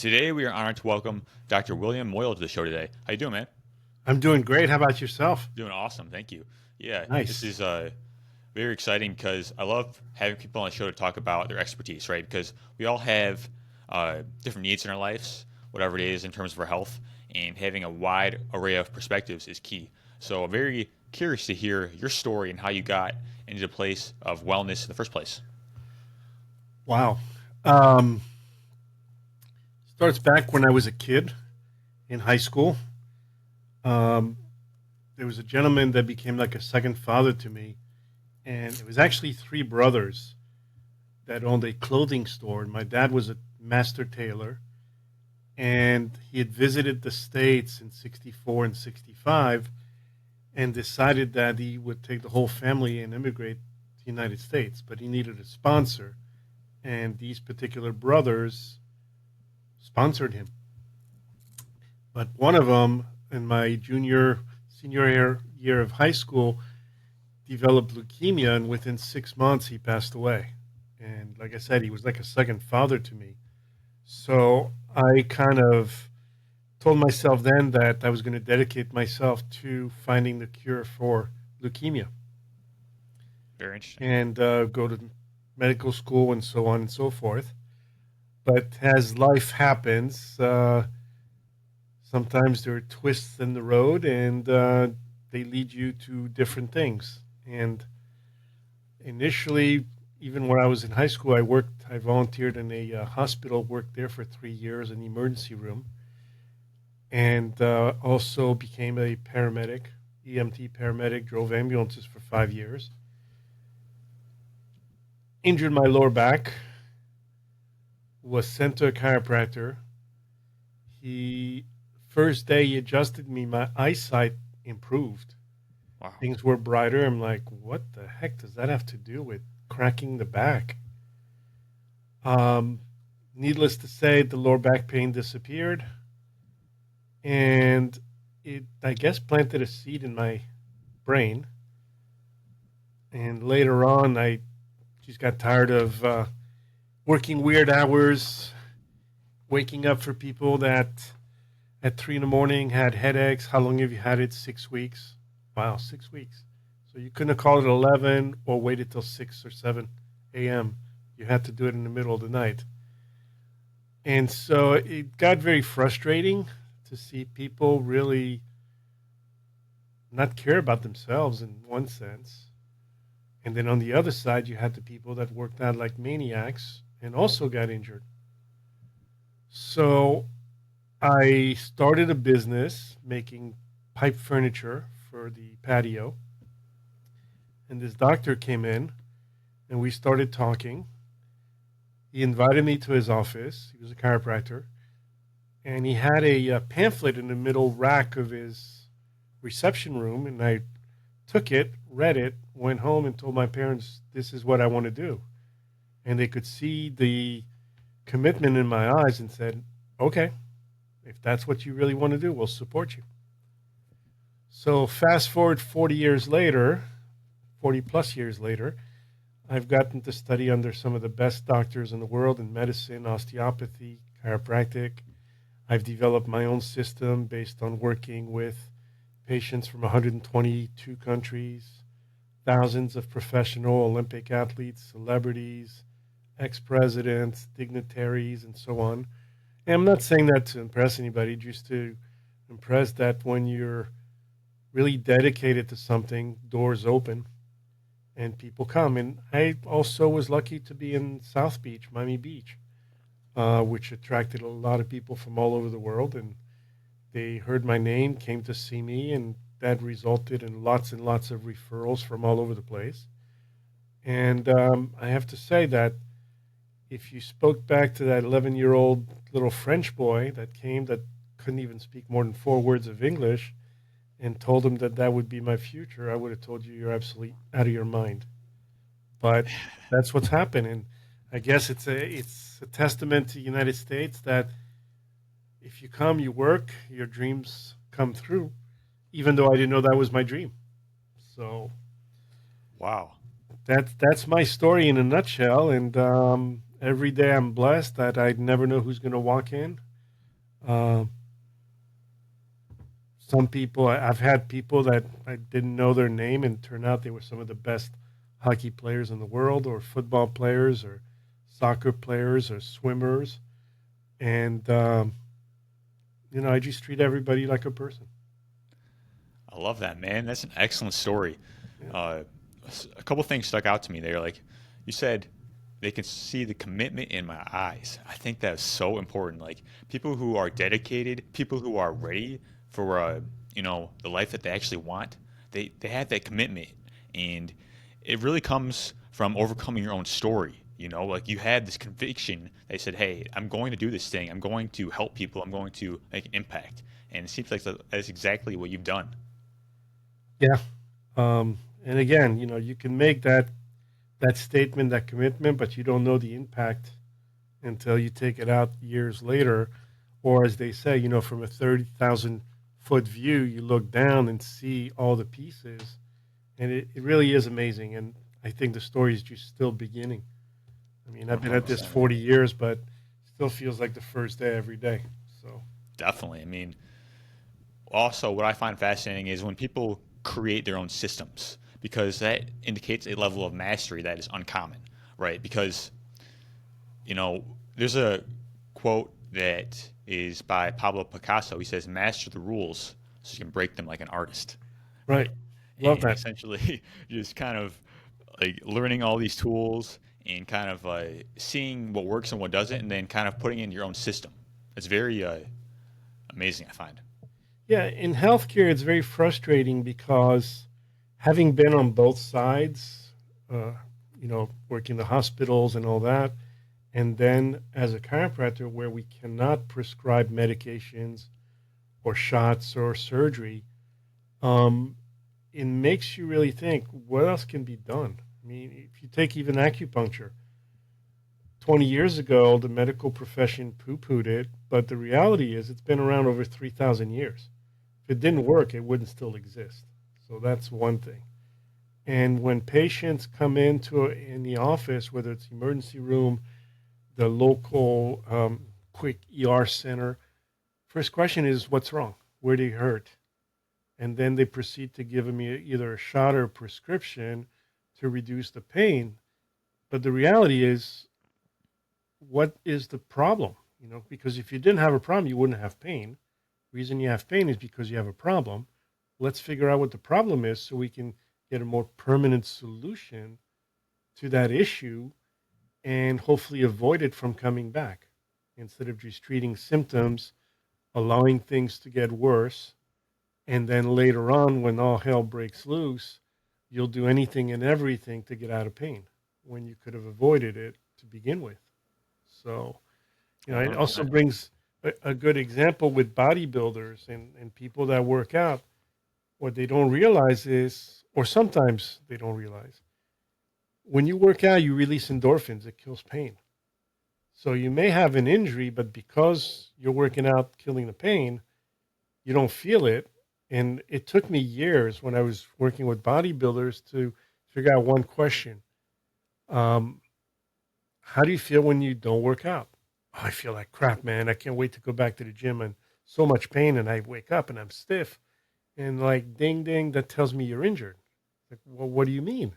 Today we are honored to welcome Dr. William Moyle to the show today. How you doing, man? I'm doing great. How about yourself? Doing awesome, thank you. Yeah, this Nice. is very exciting because I love having people on the show to talk about their expertise, right? Because we all have different needs in our lives, whatever it is in terms of our health, and having a wide array of perspectives is key. So I'm very curious to hear your story and how you got into the place of wellness in the first place. Wow. Um, Starts back when I was a kid in high school. Um, there was a gentleman that became like a second father to me, and it was actually three brothers that owned a clothing store. And my dad was a master tailor, and he had visited the States in 64 and 65 and decided that he would take the whole family and immigrate to the United States, but he needed a sponsor. And these particular brothers sponsored him. But one of them, in my senior year of high school, developed leukemia, and within 6 months he passed away. And like I said, he was like a second father to me. So I kind of told myself then that I was going to dedicate myself to finding the cure for leukemia Very interesting. and go to medical school and so on and so forth. But as life happens, sometimes there are twists in the road, and they lead you to different things. And initially, even when I was in high school, I volunteered in a hospital, worked there for 3 years in the emergency room, and also became a paramedic, EMT paramedic, drove ambulances for 5 years. Injured my lower back, was sent to a chiropractor. He first day he adjusted me, my eyesight improved. Wow. Things were brighter. I'm like, what the heck does that have to do with cracking the back? Um, Needless to say, the lower back pain disappeared, and it, I guess, planted a seed in my brain. And later on, I just got tired of working weird hours, waking up for people that at 3 in the morning had headaches. How long have you had it? 6 weeks. Wow, 6 weeks. So you couldn't have called it 11 or waited till 6 or 7 a.m. You had to do it in the middle of the night. And so it got very frustrating to see people really not care about themselves in one sense. And then on the other side, you had the people that worked out like maniacs and also got injured. So I started a business making pipe furniture for the patio. And this doctor came in and we started talking. He invited me to his office. He was a chiropractor. And he had a, pamphlet in the middle rack of his reception room. And I took it, read it, went home and told my parents, this is what I want to do. And they could see the commitment in my eyes and said, okay, if that's what you really want to do, we'll support you. So fast forward 40 years later, 40 plus years later, I've gotten to study under some of the best doctors in the world in medicine, osteopathy, chiropractic. I've developed my own system based on working with patients from 122 countries, thousands of professional Olympic athletes, celebrities, ex presidents, dignitaries, and so on. And I'm not saying that to impress anybody, just to impress that when you're really dedicated to something, doors open and people come. And I also was lucky to be in South Beach, Miami Beach, which attracted a lot of people from all over the world. And they heard my name, came to see me, and that resulted in lots and lots of referrals from all over the place. And I have to say that if you spoke back to that 11-year-old little French boy that came that couldn't even speak more than 4 words of English and told him that that would be my future, I would have told you you're absolutely out of your mind. But that's what's happened, and I guess it's a testament to the United States that if you come, you work, your dreams come through. Even though I didn't know that was my dream, so Wow. that's my story in a nutshell. And Every day I'm blessed that I never know who's going to walk in. Uh, some people, I've had people that I didn't know their name and turn out they were some of the best hockey players in the world, or football players, or soccer players, or swimmers. And, I just treat everybody like a person. I love that, man. That's an excellent story. Yeah. Uh, a couple things stuck out to me there. Like you said, they can see the commitment in my eyes. I think that's so important. Like people who are dedicated, people who are ready for the life that they actually want. They have that commitment, and it really comes from overcoming your own story. Like you had this conviction. They said, "Hey, I'm going to do this thing. I'm going to help people. I'm going to make an impact." And it seems like that's exactly what you've done. Yeah. And again, you can make that statement, that commitment, but you don't know the impact until you take it out years later. Or as they say, from a 30,000-foot view, you look down and see all the pieces. And it really is amazing. And I think the story is just still beginning. I mean, I've been at this 100%. 40 years, but still feels like the first day every day. So, Definitely. I mean, also, what I find fascinating is when people create their own systems, because that indicates a level of mastery that is uncommon, right? Because, you know, there's a quote that is by Pablo Picasso. He says, "Master the rules so you can break them like an artist," right. right? Love And that. essentially, just kind of like learning all these tools and kind of seeing what works and what doesn't, and then kind of putting in your own system. It's very amazing, I find. Yeah, in healthcare, it's very frustrating because having been on both sides, uh, working the hospitals and all that, and then as a chiropractor, where we cannot prescribe medications or shots or surgery, um, it makes you really think what else can be done. I mean, if you take even acupuncture, 20 years ago, the medical profession poo pooed it, but the reality is it's been around over 3,000 years. If it didn't work, it wouldn't still exist. So that's one thing. And when patients come in the office, whether it's emergency room, the local quick ER center, first question is, what's wrong? Where do you hurt? And then they proceed to give them either a shot or a prescription to reduce the pain. But the reality is, what is the problem? Because if you didn't have a problem, you wouldn't have pain. The reason you have pain is because you have a problem. Let's figure out what the problem is so we can get a more permanent solution to that issue and hopefully avoid it from coming back instead of just treating symptoms, allowing things to get worse. And then later on, when all hell breaks loose, you'll do anything and everything to get out of pain when you could have avoided it to begin with. So, it also 100%. brings a good example with bodybuilders and people that work out. What they don't realize is, or sometimes they don't realize, when you work out, you release endorphins. It kills pain. So you may have an injury, but because you're working out, killing the pain, you don't feel it. And it took me years when I was working with bodybuilders to figure out one question. Um, how do you feel when you don't work out? "Oh, I feel like crap, man. I can't wait to go back to the gym and so much pain. And I wake up and I'm stiff. And like, ding, ding, that tells me you're injured. Like, well, what do you mean?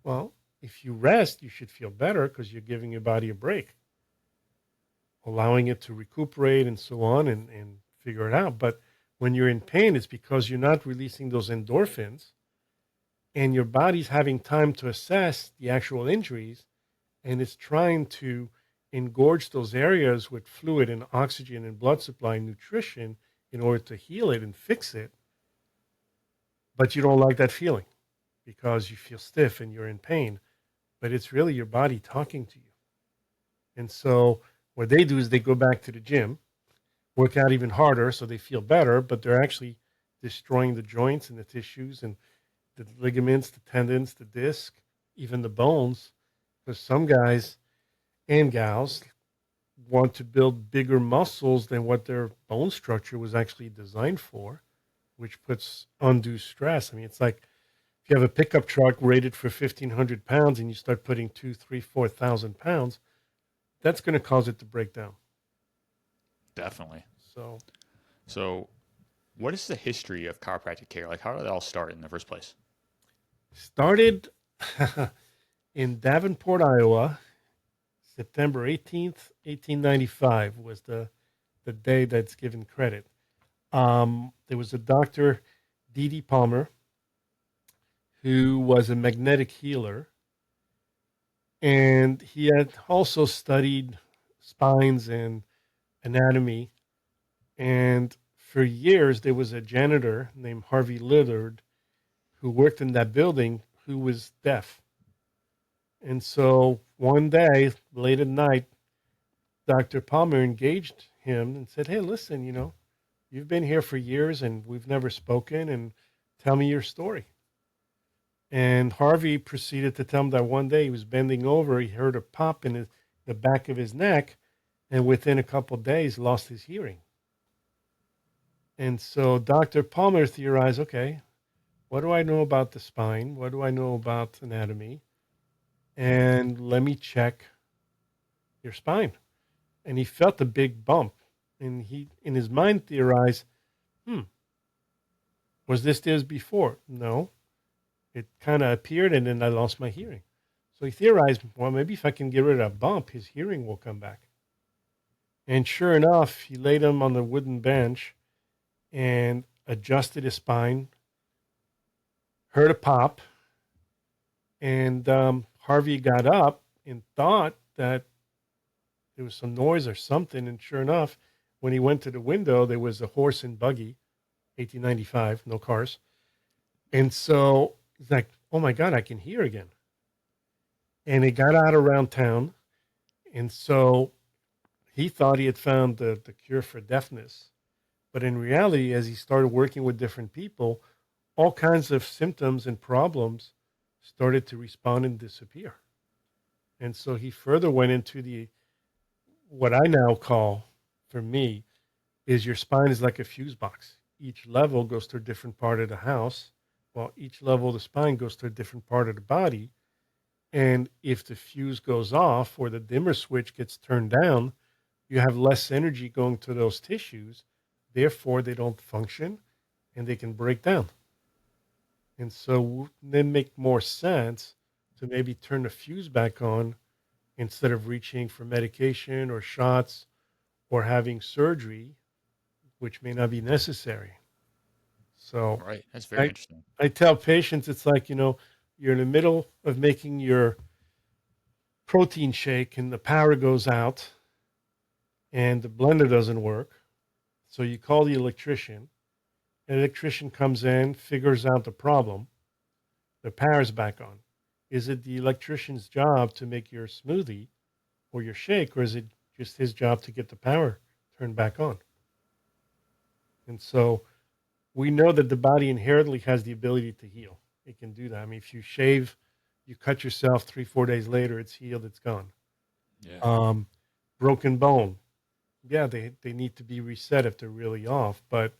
Well, if you rest, you should feel better because you're giving your body a break, allowing it to recuperate and so on and figure it out. But when you're in pain, it's because you're not releasing those endorphins and your body's having time to assess the actual injuries and it's trying to engorge those areas with fluid and oxygen and blood supply and nutrition in order to heal it and fix it. But you don't like that feeling because you feel stiff and you're in pain. But it's really your body talking to you. And so what they do is they go back to the gym, work out even harder so they feel better, but they're actually destroying the joints and the tissues and the ligaments, the tendons, the disc, even the bones. Because some guys and gals want to build bigger muscles than what their bone structure was actually designed for, which puts undue stress. I mean, it's like if you have a pickup truck rated for 1,500 pounds and you start putting 2, 3, 4,000 pounds, that's going to cause it to break down. Definitely. So So, what is the history of chiropractic care? Like, how did it all start in the first place? started in Davenport, Iowa, September 18th, 1895 was the day that's given credit. There was a doctor, D.D. Palmer, who was a magnetic healer, and he had also studied spines and anatomy. And for years, there was a janitor named Harvey Lillard who worked in that building who was deaf. And so one day, late at night, Dr. Palmer engaged him and said, "Hey, listen, you've been here for years and we've never spoken, and tell me your story." And Harvey proceeded to tell him that one day he was bending over, he heard a pop in the back of his neck, and within a couple of days lost his hearing. And so Dr. Palmer theorized, okay, what do I know about the spine? What do I know about anatomy? And let me check your spine. And he felt a big bump. And he, in his mind, theorized, hmm, was this before? No, it kind of appeared and then I lost my hearing. So he theorized, well, maybe if I can get rid of that bump, his hearing will come back. And sure enough, he laid him on the wooden bench and adjusted his spine, heard a pop, and Harvey got up and thought that there was some noise or something. And sure enough, when he went to the window, there was a horse and buggy, 1895, no cars. And so he's like, oh my God, I can hear again. And he got out around town. And so he thought he had found the cure for deafness. But in reality, as he started working with different people, all kinds of symptoms and problems started to respond and disappear. And so he further went into the what I now call, for me, is your spine is like a fuse box. Each level goes to a different part of the house, while each level of the spine goes to a different part of the body. And if the fuse goes off or the dimmer switch gets turned down, you have less energy going to those tissues. Therefore, they don't function and they can break down. And so then make more sense to maybe turn the fuse back on instead of reaching for medication or shots or having surgery, which may not be necessary. So Right. That's very I interesting. I tell patients it's like, you're in the middle of making your protein shake and the power goes out and the blender doesn't work. So you call the electrician. An electrician comes in, figures out the problem, the power's back on. Is it the electrician's job to make your smoothie or your shake, or is it just his job to get the power turned back on? And so we know that the body inherently has the ability to heal. It can do that. I mean, if you shave, you cut yourself 3, 4 days later, it's healed, it's gone. Yeah. Um, Broken bone. Yeah, they need to be reset if they're really off. But,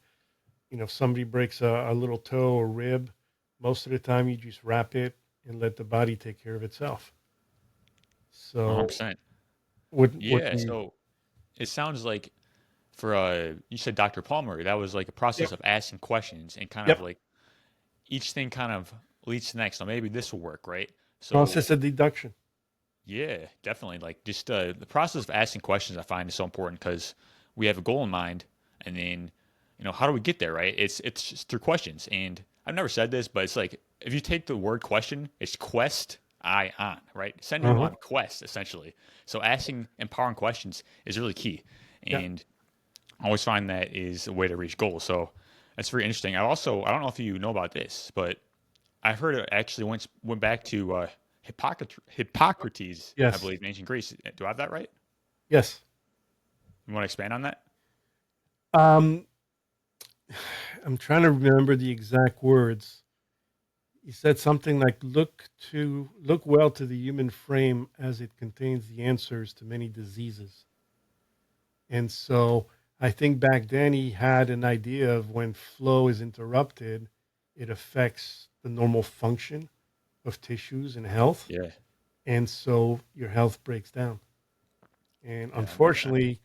if somebody breaks a little toe or rib, most of the time you just wrap it and let the body take care of itself. So 100%. what Yeah. we, So, it sounds like for you said Dr. Palmer, that was like a yep, process of asking questions and kind of yep, like each thing kind of leads to the next. So maybe this will work, right? So process of deduction. yeah, definitely. Like just the process of asking questions, I find is so important because we have a goal in mind, and then how do we get there, right? It's just through questions, and I've never said this, but it's like if you take the word question, it's quest I on, right? Sending you Uh-huh. on quest essentially. So asking empowering questions is really key, Yeah. and I always find that is a way to reach goals. So that's very interesting. I don't know if you know about this, but I've heard it actually went back to Hippocrates, I Yes. believe, in ancient Greece. Do I have that right? Yes. You want to expand on that? Um, I'm trying to remember the exact words. He said something like, look well to the human frame as it contains the answers to many diseases." And so I think back then he had an idea of when flow is interrupted, it affects the normal function of tissues and health. Yeah. And so your health breaks down. And Yeah, that makes sense. unfortunately,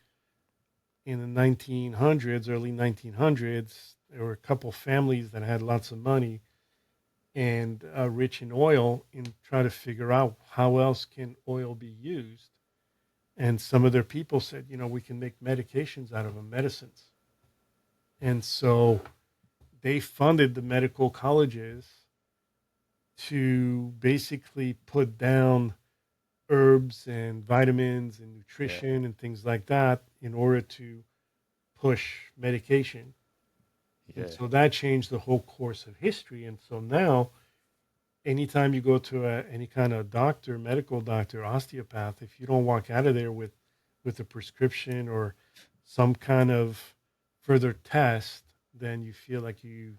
in the 1900s, early 1900s, there were a couple families that had lots of money and rich in oil, and try to figure out how else can oil be used. And some of their people said, we can make medications out of them, medicines. And so they funded the medical colleges to basically put down herbs and vitamins and Yeah, nutrition and things like that in order to push medication. And yeah, so that changed the whole course of history. And so now, anytime you go to any kind of doctor, medical doctor, osteopath, if you don't walk out of there with a prescription or some kind of further test, then you feel like you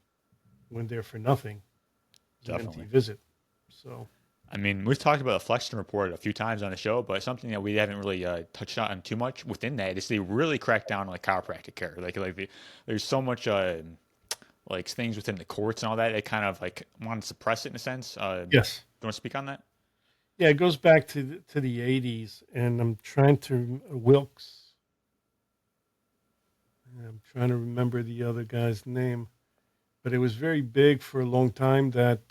went there for nothing. It was an empty definitely. visit. So, I mean, we've talked about the Flexion Report a few times on the show, but something that we haven't really touched on too much within that is they really crack down on like chiropractic care. There's so much like things within the courts and all that. They kind of like want to suppress it in a sense. Do yes. you want to speak on that? Yeah, it goes back to the 80s, and I'm trying to remember the other guy's name, but it was very big for a long time that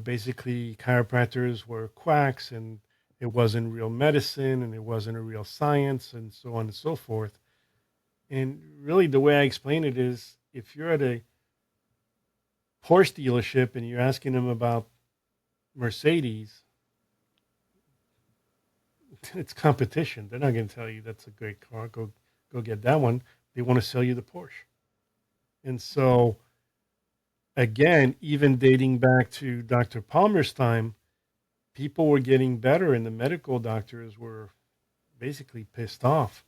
basically chiropractors were quacks, and it wasn't real medicine, and it wasn't a real science, and so on and so forth. And really, the way I explain it is, if you're at a Porsche dealership and you're asking them about Mercedes, it's competition. They're not going to tell you that's a great car. Go get that one. They want to sell you the Porsche. And so again, even dating back to Dr. Palmer's time, people were getting better, and the medical doctors were basically pissed off.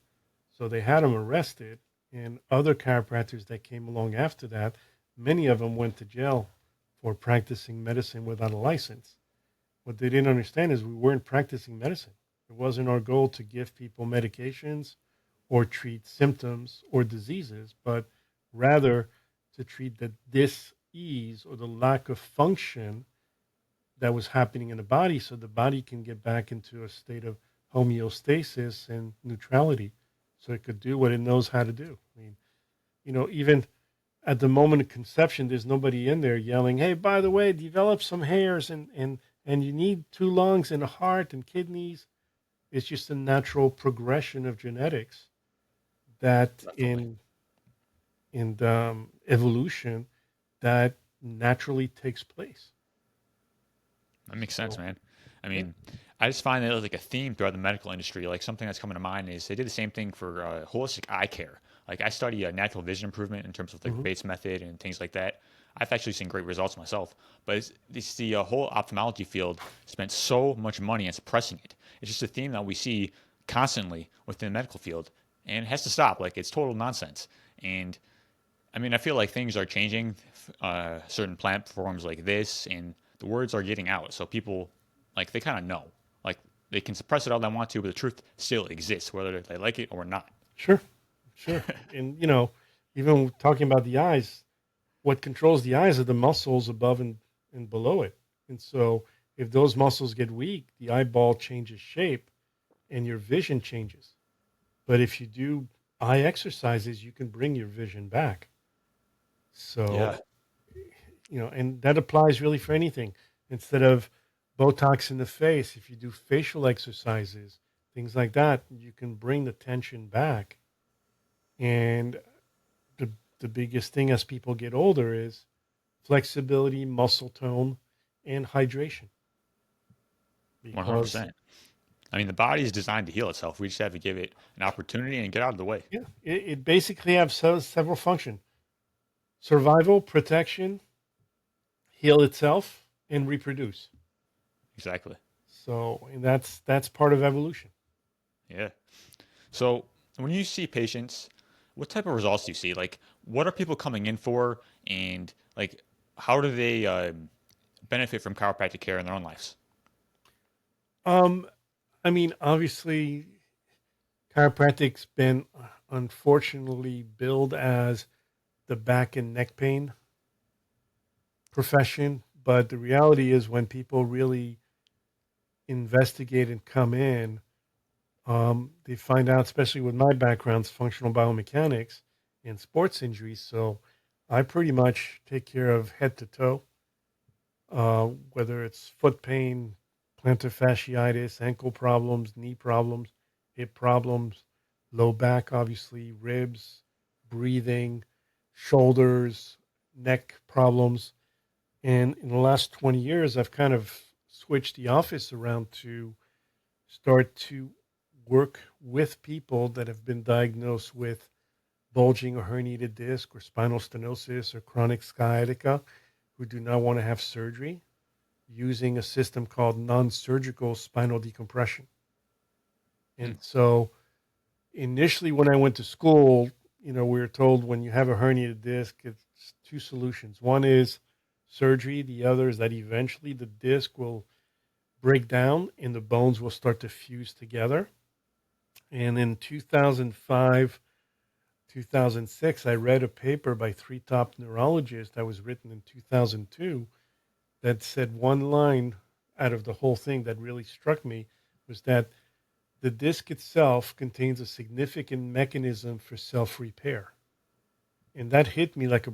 So they had him arrested, and other chiropractors that came along after that, many of them went to jail for practicing medicine without a license. What they didn't understand is we weren't practicing medicine. It wasn't our goal to give people medications or treat symptoms or diseases, but rather to treat the dis-ease or the lack of function that was happening in the body, so the body can get back into a state of homeostasis and neutrality, so it could do what it knows how to do. I mean, even at the moment of conception, there's nobody in there yelling, "Hey, by the way, develop some hairs, and you need two lungs and a heart and kidneys." It's just a natural progression of genetics that Definitely. in evolution that naturally takes place. That makes sense, So man. I yeah. mean, I just find that there's like a theme throughout the medical industry. Like something that's coming to mind is they did the same thing for holistic eye care. Like I study natural vision improvement in terms of like Hmm. Bates method and things like that. I've actually seen great results myself. But it's the whole ophthalmology field spent so much money on suppressing it. It's just a theme that we see constantly within the medical field, and it has to stop. Like it's total nonsense. And I mean, I feel like things are changing. Certain platforms like this, and the words are getting out, so people like they kind of know. Like they can suppress it all they want to, but the truth still exists, whether they like it or not. Sure, sure. And even talking about the eyes, what controls the eyes are the muscles above and below it. And so if those muscles get weak, the eyeball changes shape and your vision changes. But if you do eye exercises, you can bring your vision back. Yeah, So, and that applies really for anything. Instead of Botox in the face, if you do facial exercises, things like that, you can bring the tension back. And the the biggest thing as people get older is flexibility, muscle tone, and hydration. Because 100%. I mean, the body is designed to heal itself. We just have to give it an opportunity and get out of the way. yeah, it basically has several functions: survival, protection, heal itself, and reproduce. Exactly. So, and that's part of evolution. Yeah. So when you see patients, what type of results do you see? Like, what are people coming in for, and like, how do they benefit from chiropractic care in their own lives? Um, I mean, obviously, chiropractic's been unfortunately billed as the back and neck pain profession, but the reality is when people really investigate and come in, They find out, especially with my background's functional biomechanics and sports injuries. So I pretty much take care of head to toe, whether it's foot pain, plantar fasciitis, ankle problems, knee problems, hip problems, low back, obviously, ribs, breathing, shoulders, neck problems. And in the last 20 years, I've kind of switched the office around to start to work with people that have been diagnosed with bulging or herniated disc or spinal stenosis or chronic sciatica who do not want to have surgery using a system called non-surgical spinal decompression. Hmm. And so initially when I went to school, we were told when you have a herniated disc, it's two solutions. One is surgery. The other is that eventually the disc will break down and the bones will start to fuse together. And in 2005, 2006, I read a paper by three top neurologists that was written in 2002 that said one line out of the whole thing that really struck me was that the disc itself contains a significant mechanism for self repair. And that hit me like a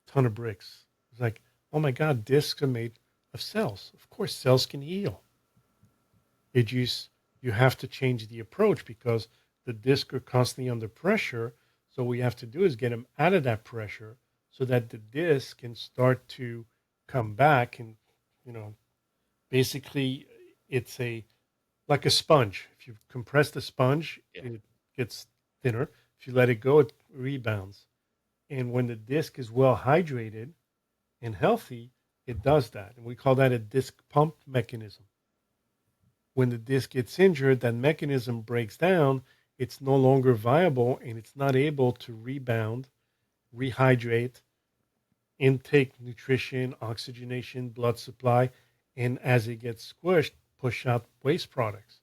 ton of bricks. It's like, oh my God, discs are made of cells. Of course, cells can heal. It just, you have to change the approach because the discs are constantly under pressure. So what we have to do is get them out of that pressure so that the disc can start to come back and, you know, basically it's a like a sponge. If you compress the sponge, Yeah. it gets thinner. If you let it go, it rebounds. And when the disc is well hydrated and healthy, it does that. And we call that a disc pump mechanism. When the disc gets injured, that mechanism breaks down. It's no longer viable and it's not able to rebound, rehydrate, intake nutrition, oxygenation, blood supply, and as it gets squished, push out waste products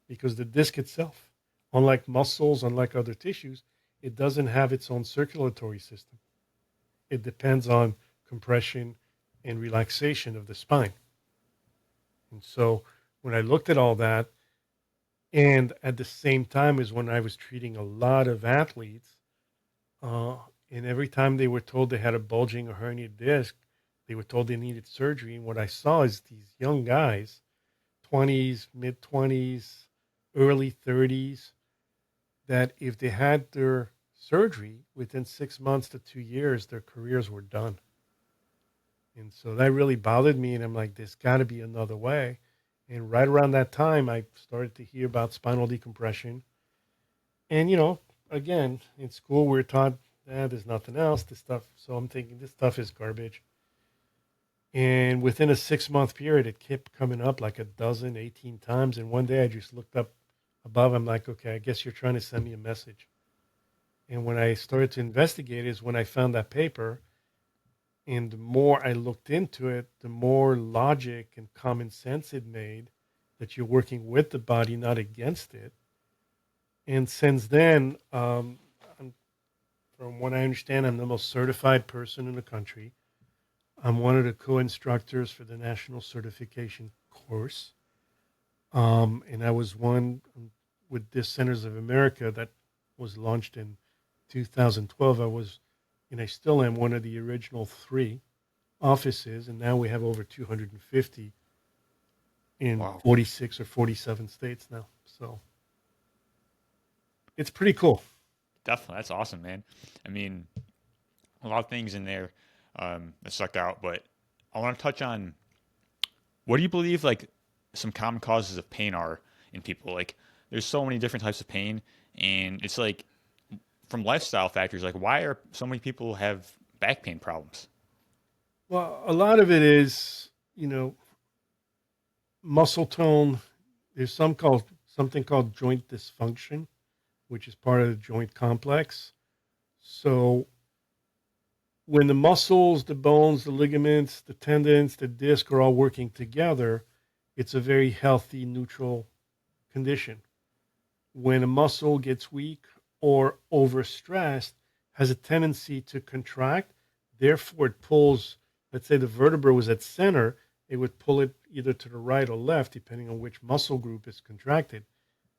because the disc itself, unlike muscles, unlike other tissues, it doesn't have its own circulatory system. It depends on compression and relaxation of the spine. And so when I looked at all that, and at the same time as when I was treating a lot of athletes, uh, and every time they were told they had a bulging or herniated disc, they were told they needed surgery. And what I saw is these young guys, 20s, mid 20s, early 30s, that if they had their surgery within 6 months to 2 years, their careers were done. And so that really bothered me. And I'm like, there's got to be another way. And right around that time, I started to hear about spinal decompression. And, again, in school, we are taught, there's nothing else, this stuff. So I'm thinking this stuff is garbage. And within a 6 month period, it kept coming up like a dozen, 18 times. And one day I just looked up above. I'm like, okay, I guess you're trying to send me a message. And when I started to investigate is when I found that paper. And the more I looked into it, the more logic and common sense it made that you're working with the body, not against it. And since then, from what I understand, I'm the most certified person in the country. I'm one of the co-instructors for the national certification course. And I was one with Disc Centers of America that was launched in 2012. And I still am one of the original three offices. And now we have over 250 in Wow. 46 or 47 states now. So it's pretty cool. Definitely. That's awesome, man. I mean, a lot of things in there that stuck out, but I want to touch on what do you believe like some common causes of pain are in people? Like, there's so many different types of pain, and it's like from lifestyle factors. Like, why are so many people have back pain problems? Well, a lot of it is, muscle tone. There's something called joint dysfunction, which is part of the joint complex. So when the muscles, the bones, the ligaments, the tendons, the disc are all working together, it's a very healthy, neutral condition. When a muscle gets weak or overstressed, has a tendency to contract. Therefore, it pulls, let's say the vertebra was at center, it would pull it either to the right or left, depending on which muscle group is contracted.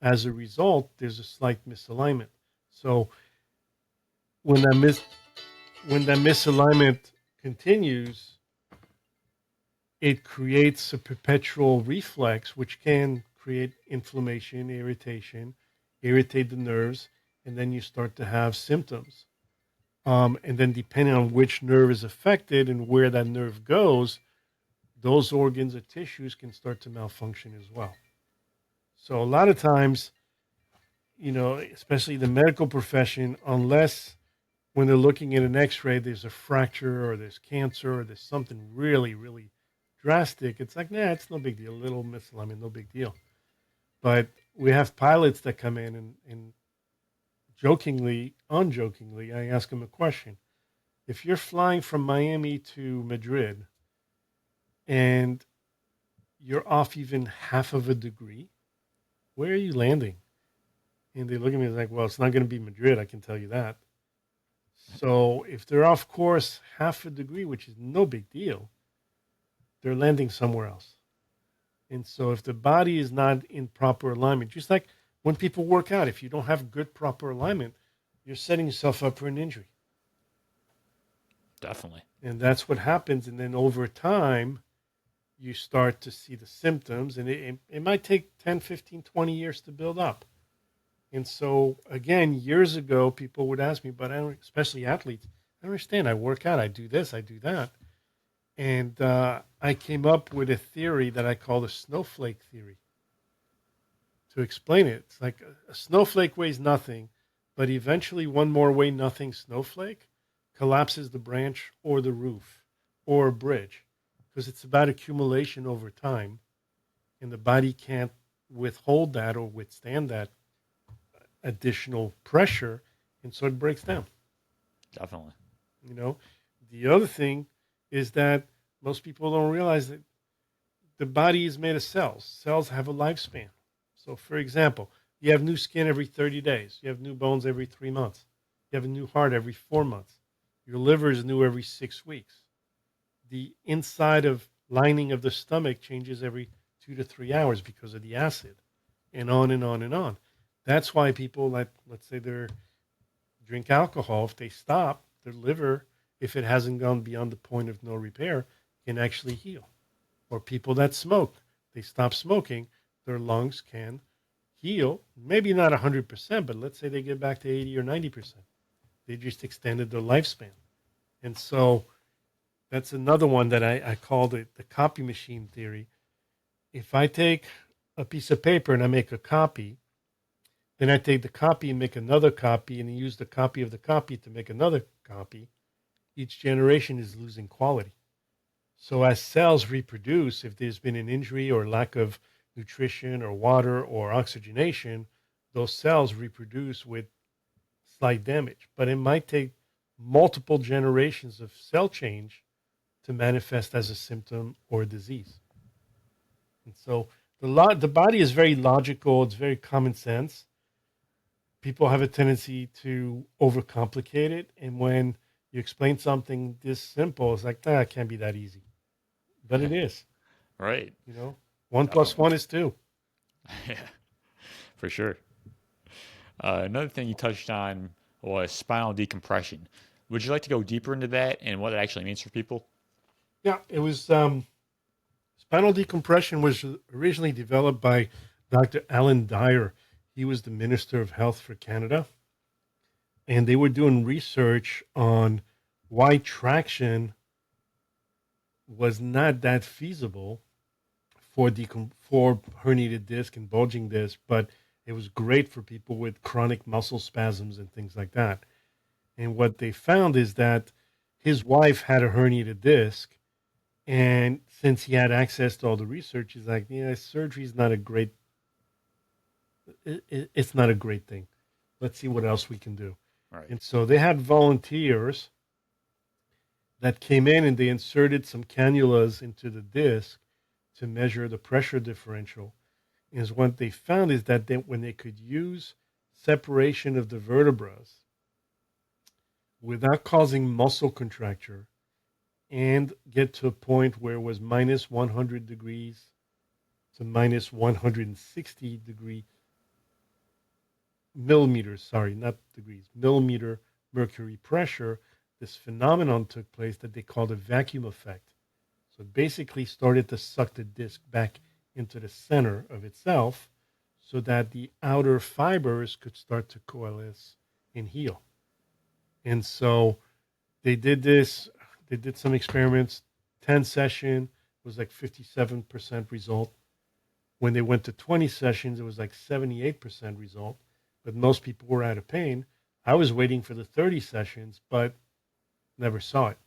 As a result, there's a slight misalignment. So when that mis when that misalignment continues, it creates a perpetual reflex, which can create inflammation, irritation, irritate the nerves, and then you start to have symptoms. And then, depending on which nerve is affected and where that nerve goes, those organs or tissues can start to malfunction as well. So, a lot of times, especially the medical profession, unless when they're looking at an x-ray there's a fracture or there's cancer or there's something really really drastic, it's like, nah, it's no big deal, little misalignment, no big deal. But we have pilots that come in and jokingly, unjokingly, I ask them a question. If you're flying from Miami to Madrid and you're off even half of a degree, where are you landing? And they look at me like, well, it's not going to be Madrid, I can tell you that. So if they're off course half a degree, which is no big deal, they're landing somewhere else. And so if the body is not in proper alignment, just like when people work out, if you don't have good proper alignment, you're setting yourself up for an injury. Definitely. And that's what happens. And then over time, you start to see the symptoms, and it might take 10, 15, 20 years to build up. And so, again, years ago, people would ask me, but I don't, especially athletes, I don't understand. I work out, I do this, I do that. And I came up with a theory that I call the snowflake theory to explain it. It's like a snowflake weighs nothing, but eventually one more weigh nothing snowflake collapses the branch or the roof or a bridge, because it's about accumulation over time. And the body can't withhold that or withstand that additional pressure, and so it breaks down. Definitely. You know, the other thing is that most people don't realize that the body is made of cells. Cells have a lifespan. So, for example, you have new skin every 30 days. You have new bones every 3 months. You have a new heart every 4 months. Your liver is new every 6 weeks. The inside of lining of the stomach changes every 2 to 3 hours because of the acid, and on and on and on. That's why people, like, let's say they're drink alcohol, if they stop, their liver, if it hasn't gone beyond the point of no repair, can actually heal. Or people that smoke, they stop smoking, their lungs can heal, maybe not 100%, but let's say they get back to 80 or 90%. They just extended their lifespan. And so that's another one that I called it the copy machine theory. If I take a piece of paper and I make a copy, then I take the copy and make another copy and use the copy of the copy to make another copy. Each generation is losing quality. So as cells reproduce, if there's been an injury or lack of nutrition or water or oxygenation, those cells reproduce with slight damage. But it might take multiple generations of cell change to manifest as a symptom or a disease. And so the body is very logical. It's very common sense. People have a tendency to overcomplicate it. And when you explain something this simple, it's like, it can't be that easy. But it is. Right. You know, one plus Definitely. one is two. Yeah, for sure. Another thing you touched on was spinal decompression. Would you like to go deeper into that and what it actually means for people? Yeah, it was spinal decompression was originally developed by Dr. Alan Dyer. He was the Minister of Health for Canada, and they were doing research on why traction was not that feasible for herniated disc and bulging disc, but it was great for people with chronic muscle spasms and things like that. And what they found is that his wife had a herniated disc, and since he had access to all the research, he's like, yeah, surgery is not a great. It's not a great thing. Let's see what else we can do. Right. And so they had volunteers that came in and they inserted some cannulas into the disc to measure the pressure differential. Is what they found is that when they could use separation of the vertebrae without causing muscle contracture and get to a point where it was minus 100 degrees to minus 160 degree millimeters, sorry, not degrees, millimeter mercury pressure, this phenomenon took place that they called a vacuum effect. So it basically started to suck the disc back into the center of itself so that the outer fibers could start to coalesce and heal. And so they did this, they did some experiments, 10 session was like 57% result. When they went to 20 sessions, it was like 78% result, but most people were out of pain. I was waiting for the 30 sessions, but never saw it.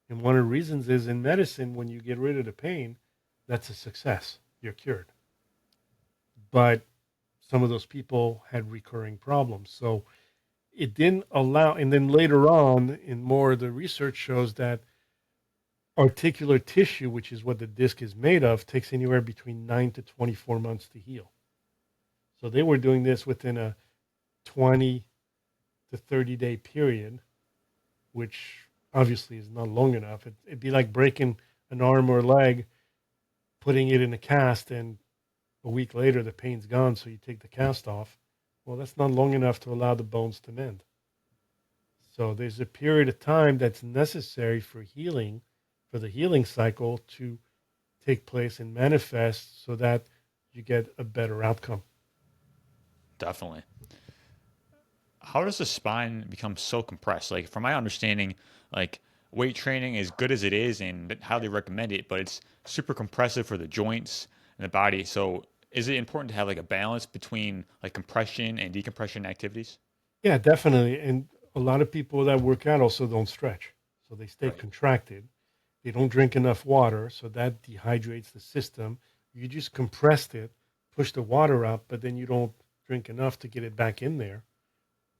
And one of the reasons is in medicine, when you get rid of the pain, that's a success. You're cured. But some of those people had recurring problems. So it didn't allow, and then later on, in more of the research shows that articular tissue, which is what the disc is made of, takes anywhere between 9 to 24 months to heal. So they were doing this within a 20 to 30-day period, which obviously is not long enough. It'd be like breaking an arm or leg, putting it in a cast, and a week later the pain's gone, so you take the cast off. Well, that's not long enough to allow the bones to mend. So there's a period of time that's necessary for healing, for the healing cycle to take place and manifest so that you get a better outcome. Definitely. How does the spine become so compressed? Like, from my understanding, like weight training, as good as it is and highly recommend it, but it's super compressive for the joints and the body. So, is it important to have like a balance between like compression and decompression activities? Yeah, definitely. And a lot of people that work out also don't stretch. So they stay Right. contracted. They don't drink enough water. So that dehydrates the system. You just compressed it, push the water up, but then you don't drink enough to get it back in there.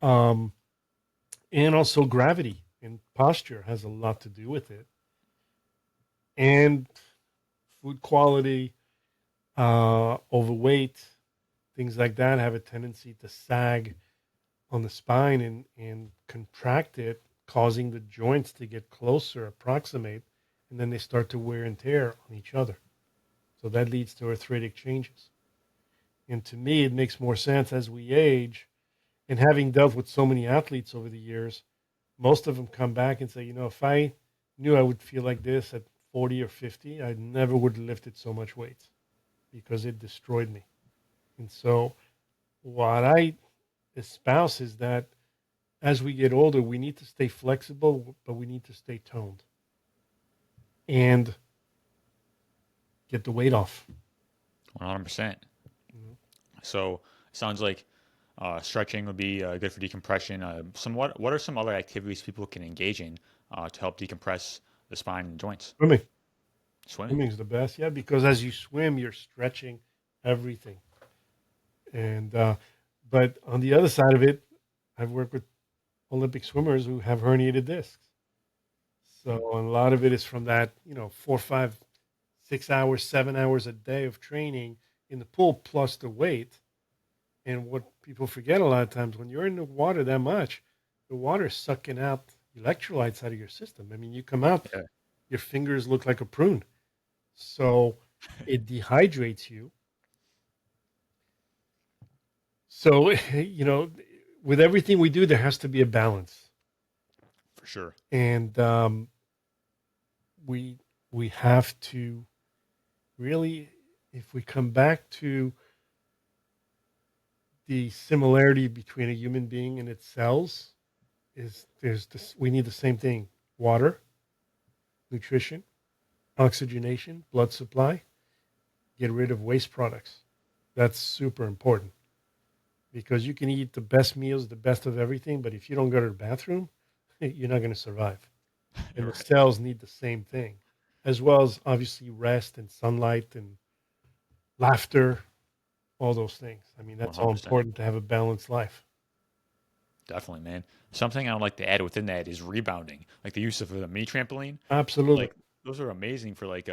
Um, and also gravity and posture has a lot to do with it. And food quality, overweight, things like that have a tendency to sag on the spine and contract it, causing the joints to get closer, approximate, and then they start to wear and tear on each other. So that leads to arthritic changes. And to me, it makes more sense as we age. And having dealt with so many athletes over the years, most of them come back and say, if I knew I would feel like this at 40 or 50, I never would have lifted so much weight because it destroyed me. And so, what I espouse is that as we get older, we need to stay flexible, but we need to stay toned and get the weight off. 100%. You know? So, it sounds like stretching would be good for decompression. What are some other activities people can engage in to help decompress the spine and joints? Swimming. Swimming. Swimming is the best, yeah, because as you swim, you're stretching everything. And but on the other side of it, I've worked with Olympic swimmers who have herniated discs. So a lot of it is from that, 4, 5, 6 hours, 7 hours a day of training in the pool plus the weight. And what people forget a lot of times when you're in the water that much, the water is sucking out electrolytes out of your system. I mean, you come out, Yeah, your fingers look like a prune. So it dehydrates you. So, with everything we do, there has to be a balance. for sure. And we we have to really, if we come back to the similarity between a human being and its cells, is there's this, we need the same thing: water, nutrition, oxygenation, blood supply, get rid of waste products. That's super important because you can eat the best meals, the best of everything, but if you don't go to the bathroom, you're not going to survive. And the Right. cells need the same thing, as well as obviously rest and sunlight and laughter, all those things. I mean, that's all 100%. important to have a balanced life. Definitely, man. Something I would like to add within that is rebounding, like the use of a mini trampoline. Absolutely. Like those are amazing for like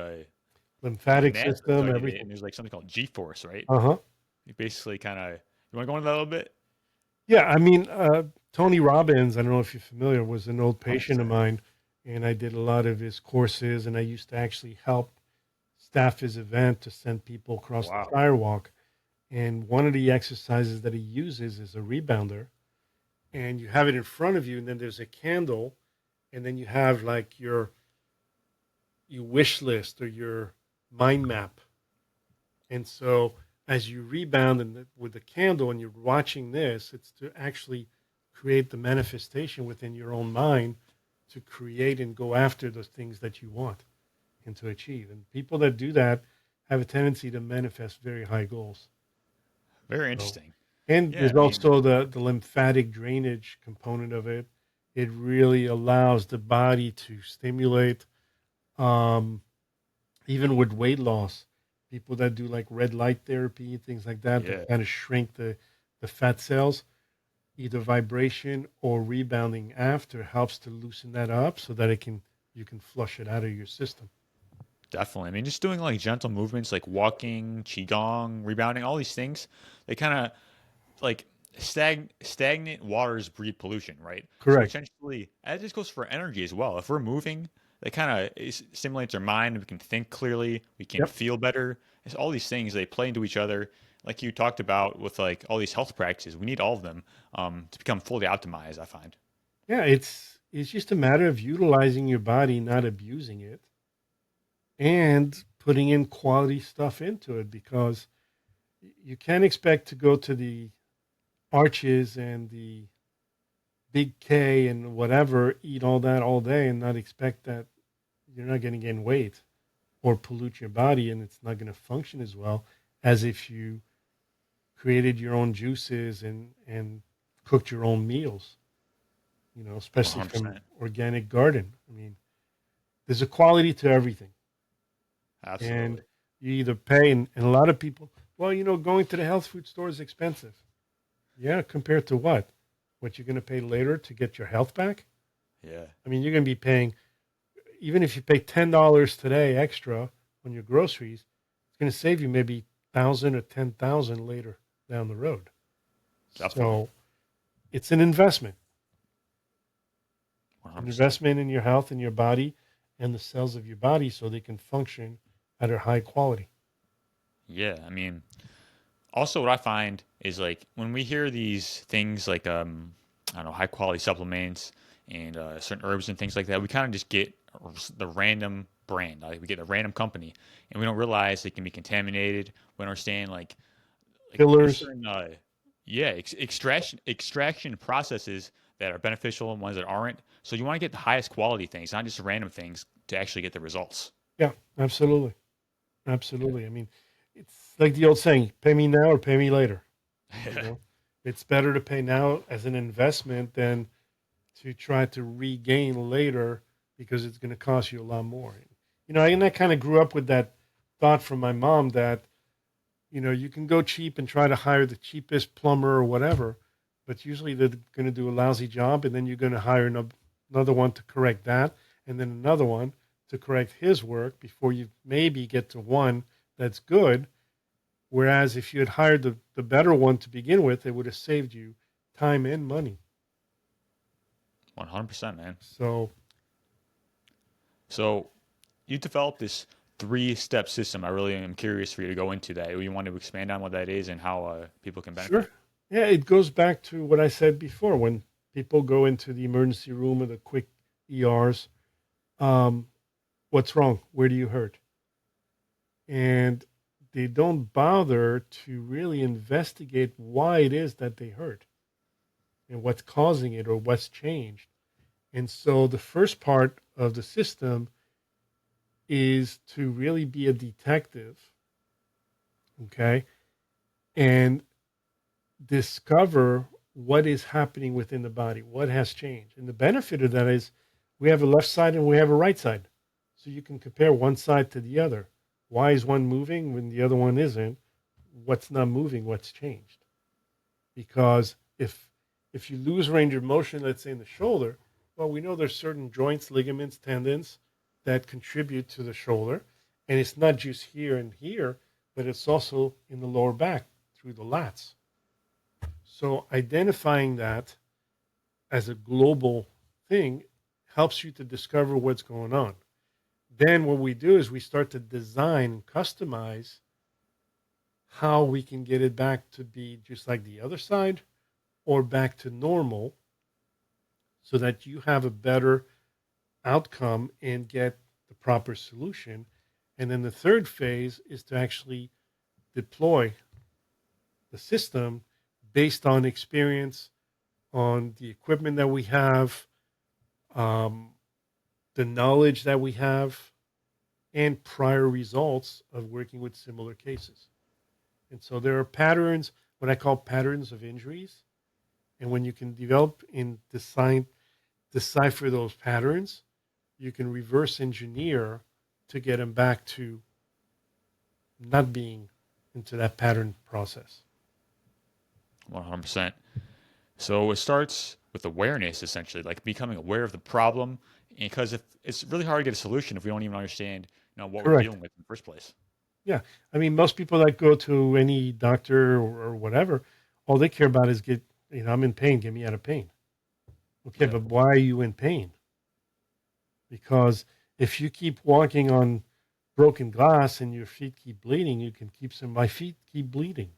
Lymphatic NASA system, studied it, everything. and there's like something called G-force, right? Uh huh. You basically kind of you want to go into that a little bit? Yeah. I mean, Tony Robbins, I don't know if you're familiar, was an old patient of 100%. mine, and I did a lot of his courses, and I used to actually help staff his event to send people across the Wow. firewalk. And one of the exercises that he uses is a rebounder, and you have it in front of you, and then there's a candle, and then you have like your wish list or your mind map. And so as you rebound with the candle and you're watching this, it's to actually create the manifestation within your own mind to create and go after those things that you want and to achieve. And people that do that have a tendency to manifest very high goals. Very So, interesting. and Yeah, there's I mean, also the lymphatic drainage component of it. It really allows the body to stimulate, um, even with weight loss. People that do like red light therapy, things like that, that yeah, kind of shrink the fat cells, either vibration or rebounding after helps to loosen that up so that you can flush it out of your system. definitely. I mean, just doing like gentle movements like walking, qigong, rebounding, all these things, they kind of like stagnant waters breed pollution, right? So Correct. essentially, that just goes for energy as well. If we're moving, that kind of stimulates our mind. We can think clearly. We can Yep. feel better. It's all these things they play into each other. Like you talked about with like all these health practices, we need all of them to become fully optimized. I find. Yeah, it's just a matter of utilizing your body, not abusing it, and putting in quality stuff into it because you can't expect to go to the arches and the big K and whatever, eat all that all day and not expect that you're not going to gain weight or pollute your body and it's not going to function as well as if you created your own juices and cooked your own meals, especially from 100%. organic garden. I mean, there's a quality to everything. And Absolutely. you either pay, and a lot of people, well, going to the health food store is expensive. Yeah, compared to what? What you're going to pay later to get your health back? Yeah. I mean, you're going to be paying, even if you pay $10 today extra on your groceries, it's going to save you maybe 1,000 or 10,000 later down the road. Definitely. So it's an investment, an 100%. investment in your health and your body and the cells of your body so they can function at a high quality. Yeah. I mean, also what I find is like when we hear these things like I don't know, high quality supplements and certain herbs and things like that, we kind of just get the random brand. Like we get a random company, and we don't realize they can be contaminated. We don't understand like there's Fillers. certain yeah, extraction processes that are beneficial and ones that aren't. So you want to get the highest quality things, not just random things, to actually get the results. Yeah, absolutely. Yeah. Absolutely. I mean, it's like the old saying, pay me now or pay me later. You know, it's better to pay now as an investment than to try to regain later because it's going to cost you a lot more. And I kind of grew up with that thought from my mom that, you can go cheap and try to hire the cheapest plumber or whatever, but usually they're going to do a lousy job. And then you're going to hire another one to correct that. And then another one to correct his work before you maybe get to one that's good. Whereas if you had hired the better one to begin with, it would have saved you time and money. 100%, man. So, So you developed this three-step system. I really am curious for you to go into that. You want to expand on what that is and how people can sure. benefit. Yeah, it goes back to what I said before. When people go into the emergency room or the quick ERs, um, what's wrong? Where do you hurt? And they don't bother to really investigate why it is that they hurt and what's causing it or what's changed. And so the first part of the system is to really be a detective, okay, and discover what is happening within the body, what has changed. And the benefit of that is we have a left side and we have a right side. So you can compare one side to the other. Why is one moving when the other one isn't? What's not moving? What's changed? Because if you lose range of motion, let's say in the shoulder, well, we know there's certain joints, ligaments, tendons that contribute to the shoulder. And it's not just here and here, but it's also in the lower back through the lats. So identifying that as a global thing helps you to discover what's going on. Then what we do is we start to design and customize how we can get it back to be just like the other side or back to normal so that you have a better outcome and get the proper solution. And then the third phase is to actually deploy the system based on experience, on the equipment that we have, um, the knowledge that we have, and prior results of working with similar cases. And so there are patterns, what I call patterns of injuries. And when you can develop and decipher those patterns, you can reverse engineer to get them back to not being into that pattern process. 100%. So it starts with awareness, essentially, like becoming aware of the problem. Because if it's really hard to get a solution if we don't even understand, what we're Correct. dealing with in the first place. Yeah. I mean, most people that go to any doctor or whatever, all they care about is I'm in pain, get me out of pain. Okay, Yeah. but why are you in pain? Because if you keep walking on broken glass and your feet keep bleeding, you can keep saying, my feet keep bleeding.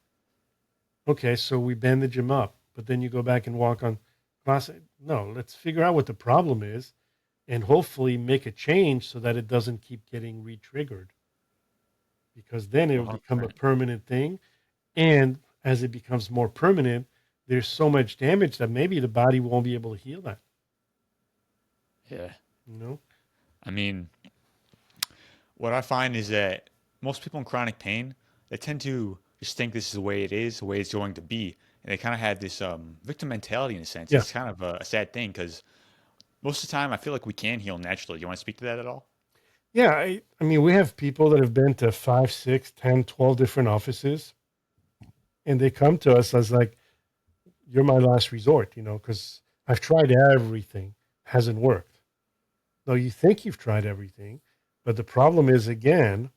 Okay, so we bandage them up, but then you go back and walk on glass. No, let's figure out what the problem is and hopefully make a change so that it doesn't keep getting re-triggered, because then it will become a 100%. permanent thing. And as it becomes more permanent, there's so much damage that maybe the body won't be able to heal that. Yeah. You know? I mean, what I find is that most people in chronic pain, they tend to just think this is the way it is, the way it's going to be. And they kind of have this victim mentality in a sense. Yeah. It's kind of a sad thing because most of the time I feel like we can heal naturally. You want to speak to that at all? Yeah. I mean, we have people that have been to 5, 6, 10, 12 different offices, and they come to us as like, you're my last resort, because I've tried everything, hasn't worked. No, you think you've tried everything, but the problem is, again,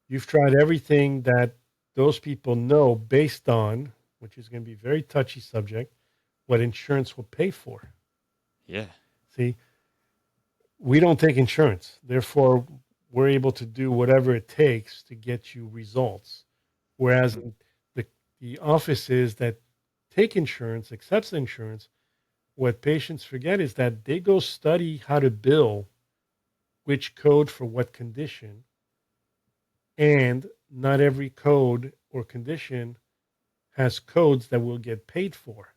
you've tried everything that those people know based on, which is going to be a very touchy subject, what insurance will pay for. Yeah. See, we don't take insurance. Therefore, we're able to do whatever it takes to get you results. Whereas the, the offices that take insurance, accepts insurance, what patients forget is that they go study how to bill which code for what condition, and not every code or condition has codes that will get paid for.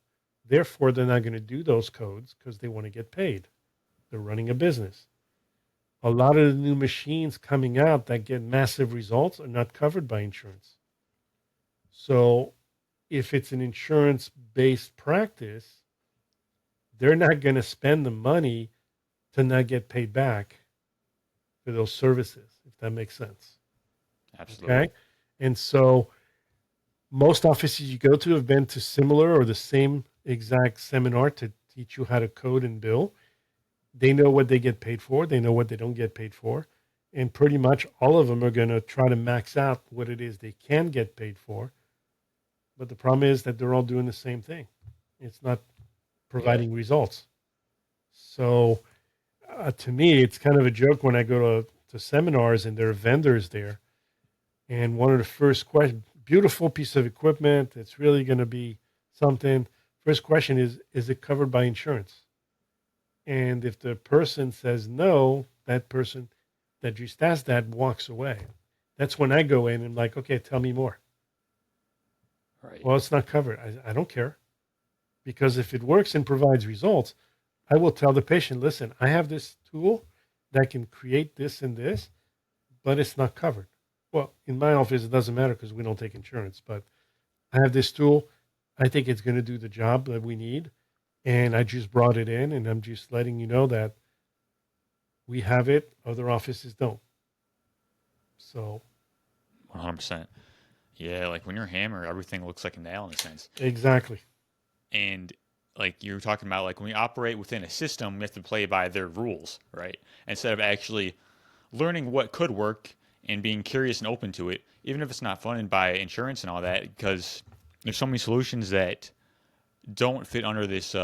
Therefore, they're not going to do those codes because they want to get paid. They're running a business. A lot of the new machines coming out that get massive results are not covered by insurance. So, if it's an insurance based practice, they're not going to spend the money to not get paid back for those services, if that makes sense. Absolutely. Okay. And so most offices you go to have been to similar or the same exact seminar to teach you how to code and bill. They know what they get paid for, they know what they don't get paid for. And pretty much all of them are going to try to max out what it is they can get paid for. But the problem is that they're all doing the same thing. It's not Yeah. providing results. So to me, it's kind of a joke when I go to seminars and there are vendors there. And one of the first questions, beautiful piece of equipment, it's really going to be something. First question is it covered by insurance? And if the person says no, that person that just asked that walks away. That's when I go in and I'm like, okay, tell me more. Right. Well, it's not covered. I don't care, because if it works and provides results, I will tell the patient, listen, I have this tool that can create this and this, but it's not covered. Well, in my office, it doesn't matter because we don't take insurance, but I have this tool. I think it's going to do the job that we need. And I just brought it in, and I'm just letting you know that we have it. Other offices don't. So, 100%. Yeah. Like when you're a hammer, everything looks like a nail in a sense. exactly. And like you were talking about, like when we operate within a system, we have to play by their rules, right? Instead of actually learning what could work and being curious and open to it, even if it's not funded by insurance and all that, because there's so many solutions that don't fit under this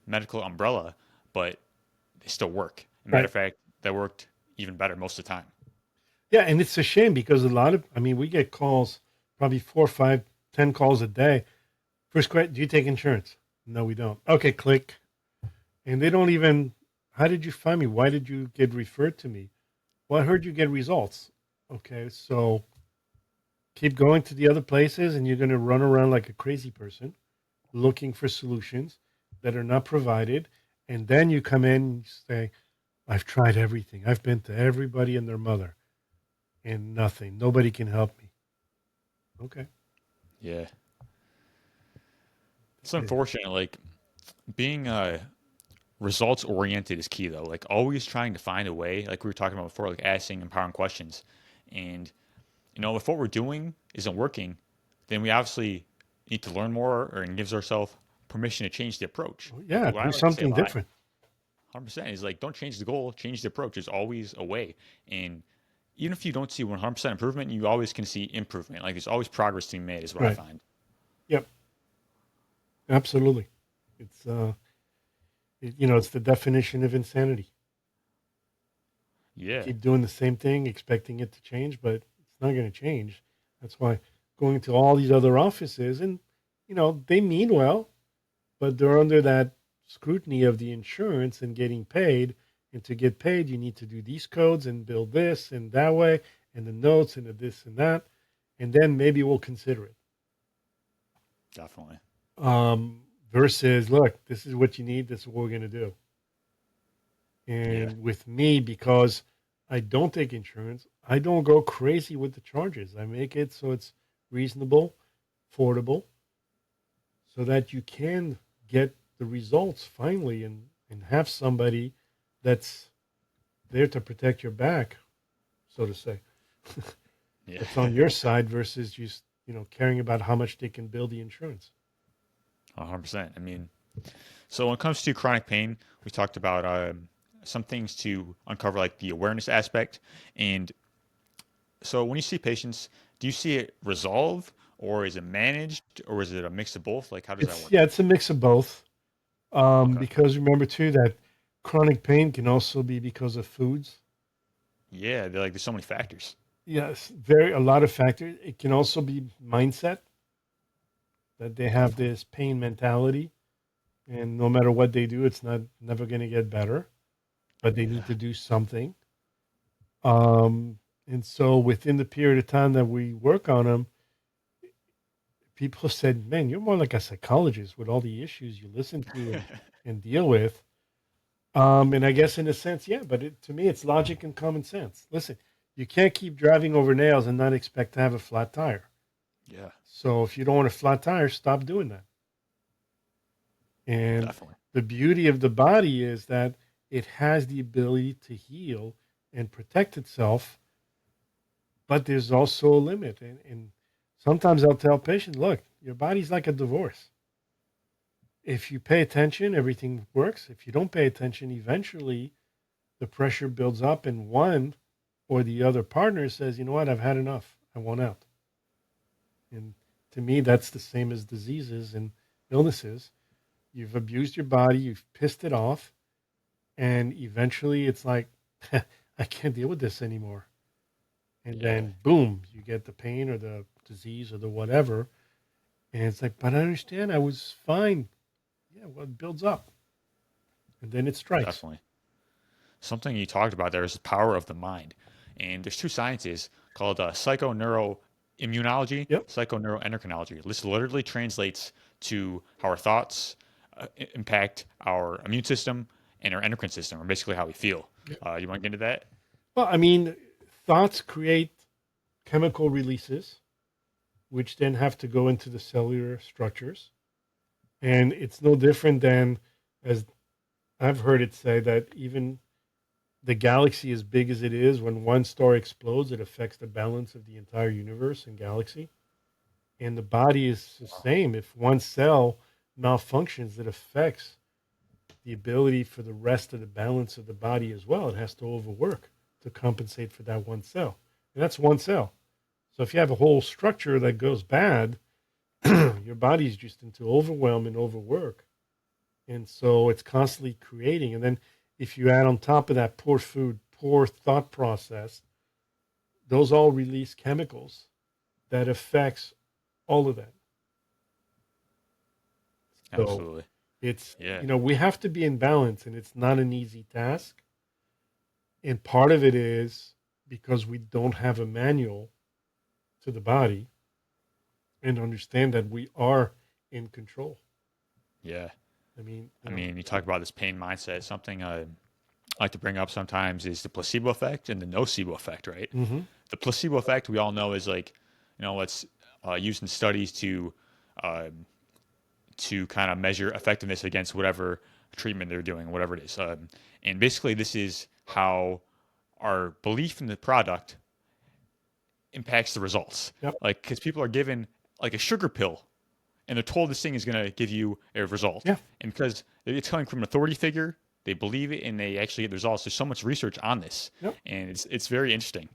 medical umbrella, but they still work. As a matter Right. of fact, that worked even better most of the time. Yeah. And it's a shame because a lot of, I mean, we get calls probably 4, 5, 10 calls a day. First question, do you take insurance? No, we don't. Okay, click. And they don't even, how did you find me? Why did you get referred to me? Well, I heard you get results. Okay, so keep going to the other places and you're going to run around like a crazy person looking for solutions that are not provided. And then you come in and say, I've tried everything. I've been to everybody and their mother and nothing. Nobody can help me. Okay. Yeah. It's Okay. unfortunate. Like being results oriented is key though. Like always trying to find a way, like we were talking about before, like asking empowering questions. And if what we're doing isn't working, then we obviously need to learn more or and gives ourselves permission to change the approach. Like Yeah, what I do like to say a something lot, different. 100% is like don't change the goal, change the approach. There's always a way. And even if you don't see 100% improvement, you always can see improvement. Like there's always progress to be made is what I Right. find. Yep. Absolutely. It's it's the definition of insanity. You Yeah, keep doing the same thing, expecting it to change, but it's not going to change. That's why going to all these other offices, and they mean well, but they're under that scrutiny of the insurance and getting paid. And to get paid, you need to do these codes and build this and that way, and the notes and the this and that, and then maybe we'll consider it. definitely. Versus, look, this is what you need. This is what we're going to do. Yeah, And with me, because I don't take insurance, I don't go crazy with the charges. I make it so it's reasonable, affordable, so that you can get the results finally and have somebody that's there to protect your back, so to say. yeah, That's on your side versus just, caring about how much they can bill the insurance. 100%. I mean, so when it comes to chronic pain, we talked about some things to uncover, like the awareness aspect. And so when you see patients, do you see it resolve, or is it managed, or is it a mix of both? Like, how does that It's work? yeah, it's a mix of both. Okay. Because remember too that chronic pain can also be because of foods. Yeah, they're like there's so many factors. Yes, very a lot of factors. It can also be mindset that they have Definitely. this pain mentality, and no matter what they do, it's not never going to get better. But they need Yeah. to do something. And so within the period of time that we work on them, people said, "Man, you're more like a psychologist with all the issues you listen to and deal with." And I guess in a sense, yeah, but to me, it's logic and common sense. Listen, you can't keep driving over nails and not expect to have a flat tire. Yeah, So if you don't want a flat tire, stop doing that. And definitely. the beauty of the body is that it has the ability to heal and protect itself, but there's also a limit. And sometimes I'll tell patients, look, your body's like a divorce. If you pay attention, everything works. If you don't pay attention, eventually the pressure builds up, and one or the other partner says, you know what, I've had enough. I want out. And to me, that's the same as diseases and illnesses. You've abused your body, you've pissed it off, and eventually it's like, I can't deal with this anymore. And Yeah, then, boom, you get the pain or the disease or the whatever. And it's like, but I understand, I was fine. Yeah, well, it builds up, and then it strikes. definitely. Something you talked about there is the power of the mind. And there's two sciences called psychoneuroimmunology, Yep. psychoneuroendocrinology. This literally translates to how our thoughts impact our immune system and our endocrine system, or basically how we feel. Yep. You want to get into that? Well, I mean, thoughts create chemical releases, which then have to go into the cellular structures. And it's no different than, as I've heard it say, that even the galaxy, as big as it is, when one star explodes, it affects the balance of the entire universe and galaxy. And the body is the same. If one cell malfunctions, it affects the ability for the rest of the balance of the body as well. It has to overwork to compensate for that one cell. And that's one cell. So if you have a whole structure that goes bad, your body's just into overwhelm and overwork. And so it's constantly creating. And then if you add on top of that poor food, poor thought process, those all release chemicals that affects all of that. So Absolutely. it's, Yeah. we have to be in balance, and it's not an easy task. And part of it is because we don't have a manual to the body and understand that we are in control. Yeah. I mean, I mean, you talk about this pain mindset. Something I like to bring up sometimes is the placebo effect and the nocebo effect, right? hmm The placebo effect we all know is like, it's used in studies uh, to kind of measure effectiveness against whatever treatment they're doing, whatever it is. And basically, this is how our belief in the product impacts the results. Yep. Like, because people are given like a sugar pill and they're told this thing is going to give you a result. Yeah. And because it's coming from an authority figure, they believe it and they actually get the results. There's so much research on this, Yep. and it's very interesting.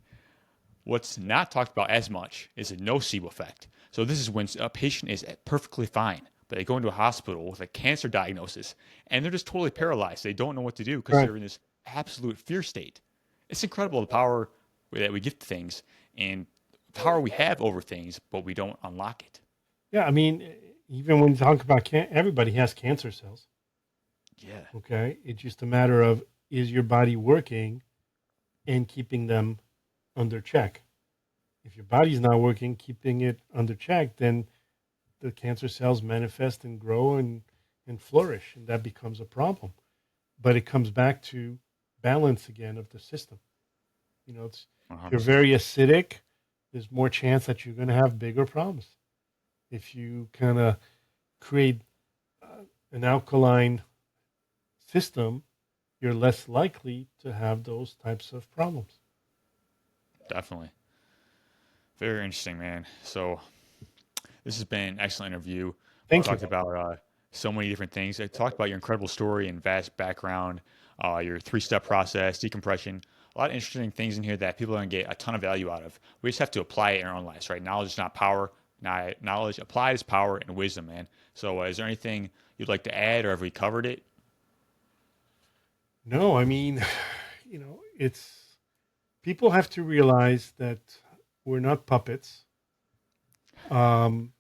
What's not talked about as much is a nocebo effect. So this is when a patient is perfectly fine, but they go into a hospital with a cancer diagnosis and they're just totally paralyzed. They don't know what to do because Right. they're in this absolute fear state. It's incredible the power that we give to things and the power we have over things, but we don't unlock it. Yeah. I mean, even when you talk about everybody has cancer cells. Yeah, Okay. It's just a matter of, is your body working and keeping them under check? If your body's not working, keeping it under check, then the cancer cells manifest and grow and flourish, and that becomes a problem. But it comes back to balance again of the system. If you're 100%. very acidic, there's more chance that you're going to have bigger problems. If you kind of create an alkaline system, you're less likely to have those types of problems. Definitely. Very interesting, man. So this has been an excellent interview. We Thank you. talked about so many different things. I talked about your incredible story and vast background, your three-step process, decompression. A lot of interesting things in here that people are going to get a ton of value out of. We just have to apply it in our own lives, right? Knowledge is not power. Knowledge applied is power and wisdom, man. So, is there anything you'd like to add, or have we covered it? No, I mean, it's people have to realize that we're not puppets. Um,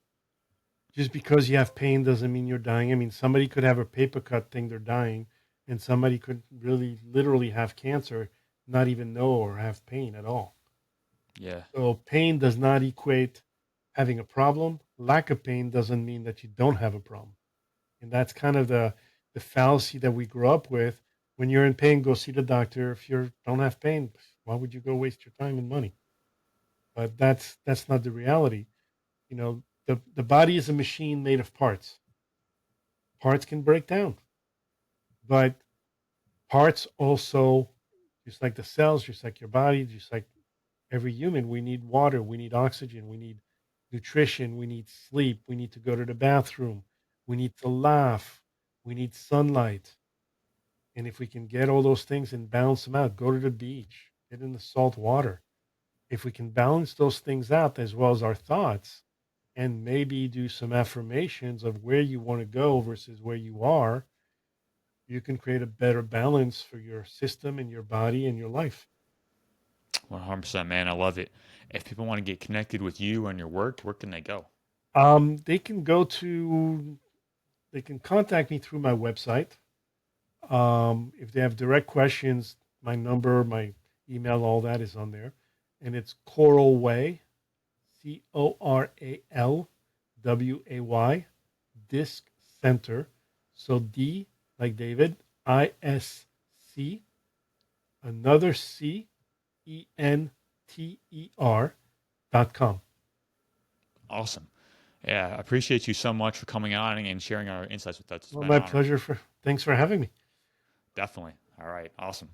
just because you have pain doesn't mean you're dying. I mean, somebody could have a paper cut, think they're dying, and somebody could really literally have cancer, not even know or have pain at all. Yeah, So pain does not equate having a problem. Lack of pain doesn't mean that you don't have a problem. And that's kind of the fallacy that we grew up with. When you're in pain, go see the doctor. If you don't have pain, why would you go waste your time and money? But that's not the reality. The body is a machine made of parts. Parts can break down, but parts also, just like the cells, just like your body, just like every human, we need water, we need oxygen, we need nutrition, we need sleep, we need to go to the bathroom, we need to laugh, we need sunlight. And if we can get all those things and balance them out, go to the beach, get in the salt water. If we can balance those things out as well as our thoughts, and maybe do some affirmations of where you want to go versus where you are, you can create a better balance for your system and your body and your life. 100%, man. I love it. If people want to get connected with you and your work, where can they go? They can go to, they can contact me through my website. If they have direct questions, my number, my email, all that is on there. And it's Coral Way, CORALWAY, Disc Center. So D, like David, ISC, another CENTER.com. Awesome. Yeah, I appreciate you so much for coming on and sharing our insights with us. It's Well, been an my honor. pleasure. Thanks for having me. Definitely. All right. Awesome.